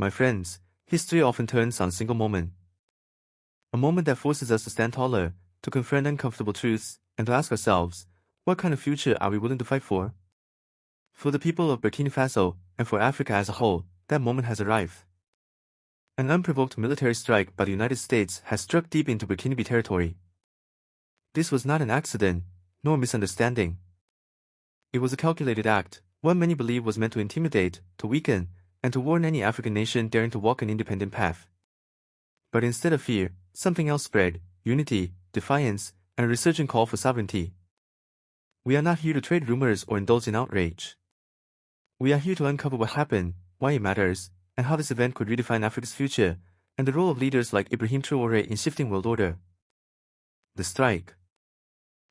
My friends, history often turns on a single moment. A moment that forces us to stand taller, to confront uncomfortable truths, and to ask ourselves, what kind of future are we willing to fight for? For the people of Burkina Faso, and for Africa as a whole, that moment has arrived. An unprovoked military strike by the United States has struck deep into Burkinabe territory. This was not an accident, nor a misunderstanding. It was a calculated act, what many believe was meant to intimidate, to weaken, and to warn any African nation daring to walk an independent path. But instead of fear, something else spread: unity, defiance, and a resurgent call for sovereignty. We are not here to trade rumors or indulge in outrage. We are here to uncover what happened, why it matters, and how this event could redefine Africa's future, and the role of leaders like Ibrahim Traore in shifting world order. The strike.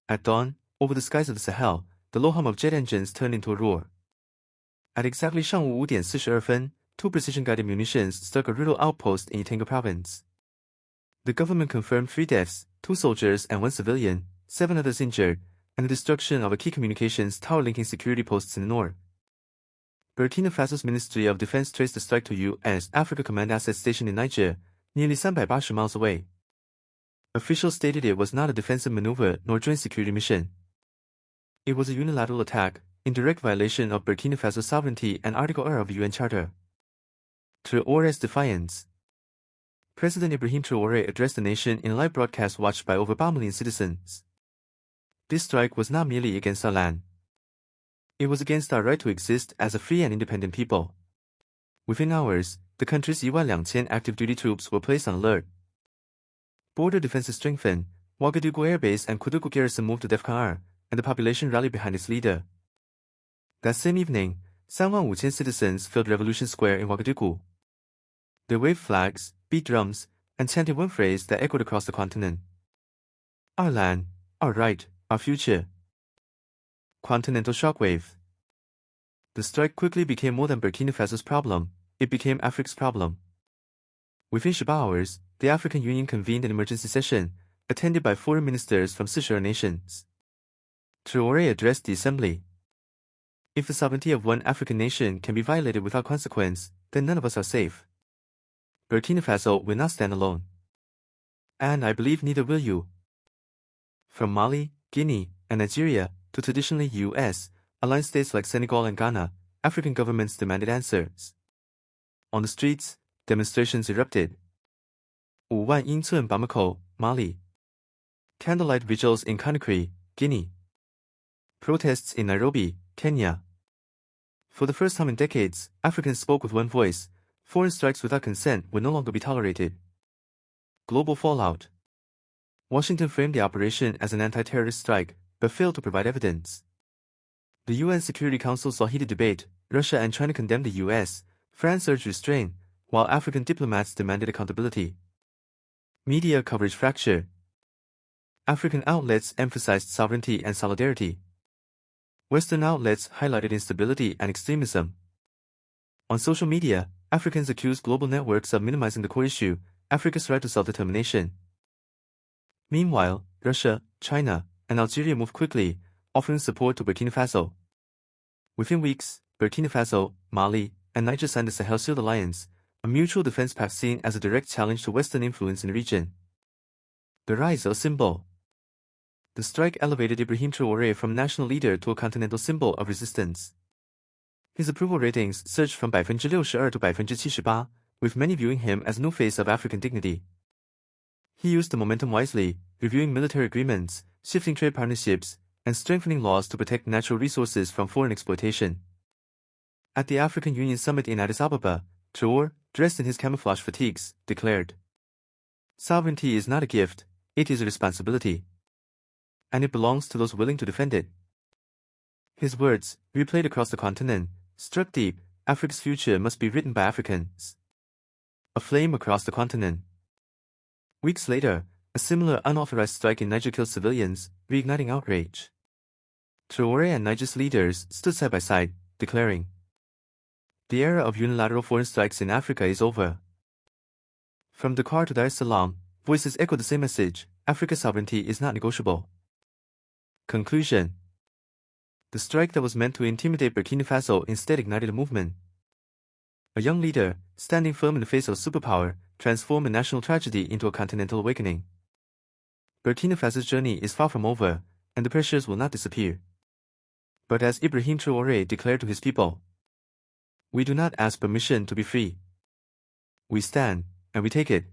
At dawn, over the skies of the Sahel, the low hum of jet engines turned into a roar. At exactly 上午5点42分, two precision-guided munitions struck a rural outpost in Itanga province. The government confirmed 3 deaths, 2 soldiers and 1 civilian, 7 others injured, and the destruction of a key communications tower linking security posts in the north. Burkina Faso's Ministry of Defense traced the strike to U.S. Africa Command assets stationed in Niger, nearly 380 miles away. Officials stated it was not a defensive maneuver nor joint security mission. It was a unilateral attack, in direct violation of Burkina Faso's sovereignty and Article R of the UN Charter. Traore's Defiance. President Ibrahim Traoré addressed the nation in a live broadcast watched by over 5 million citizens. This strike was not merely against our land. It was against our right to exist as a free and independent people. Within hours, the country's 1,200 active duty troops were placed on alert. Border defenses strengthened, Ouagadougou Air Base and Koudougou garrison moved to Defiance, and the population rallied behind its leader. That same evening, 35,000 citizens filled Revolution Square in Ouagadougou. They waved flags, beat drums, and chanted one phrase that echoed across the continent. Our land, our right, our future. Continental shockwave. The strike quickly became more than Burkina Faso's problem, it became Africa's problem. Within 12 hours, the African Union convened an emergency session, attended by foreign ministers from 40 nations. Traoré addressed the assembly. If the sovereignty of one African nation can be violated without consequence, then none of us are safe. Burkina Faso will not stand alone. And I believe neither will you. From Mali, Guinea, and Nigeria, to traditionally U.S. aligned states like Senegal and Ghana, African governments demanded answers. On the streets, demonstrations erupted. 5万英寸 Bamako, Mali. Candlelight vigils in Conakry, Guinea. Protests in Nairobi, Kenya. For the first time in decades, Africans spoke with one voice. Foreign strikes without consent would no longer be tolerated. Global fallout. Washington framed the operation as an anti-terrorist strike, but failed to provide evidence. The UN Security Council saw heated debate. Russia and China condemned the US, France urged restraint, while African diplomats demanded accountability. Media coverage fractured. African outlets emphasized sovereignty and solidarity. Western outlets highlighted instability and extremism. On social media, Africans accused global networks of minimizing the core issue, Africa's right to self-determination. Meanwhile, Russia, China, and Algeria moved quickly, offering support to Burkina Faso. Within weeks, Burkina Faso, Mali, and Niger signed the Sahel Shield Alliance, a mutual defense pact seen as a direct challenge to Western influence in the region. The rise of a symbol. The strike elevated Ibrahim Traoré from national leader to a continental symbol of resistance. His approval ratings surged from 62% to 78%, with many viewing him as a new face of African dignity. He used the momentum wisely, reviewing military agreements, shifting trade partnerships, and strengthening laws to protect natural resources from foreign exploitation. At the African Union Summit in Addis Ababa, Traoré, dressed in his camouflage fatigues, declared, "Sovereignty is not a gift, it is a responsibility. And it belongs to those willing to defend it." His words, replayed across the continent, struck deep. Africa's future must be written by Africans. A flame across the continent. Weeks later, a similar unauthorized strike in Niger killed civilians, reigniting outrage. Traoré and Niger's leaders stood side by side, declaring, "The era of unilateral foreign strikes in Africa is over." From Dakar to Dar es Salaam, voices echoed the same message: Africa's sovereignty is not negotiable. Conclusion. The strike that was meant to intimidate Burkina Faso instead ignited a movement. A young leader, standing firm in the face of superpower, transformed a national tragedy into a continental awakening. Burkina Faso's journey is far from over, and the pressures will not disappear. But as Ibrahim Traoré declared to his people, we do not ask permission to be free. We stand, and we take it.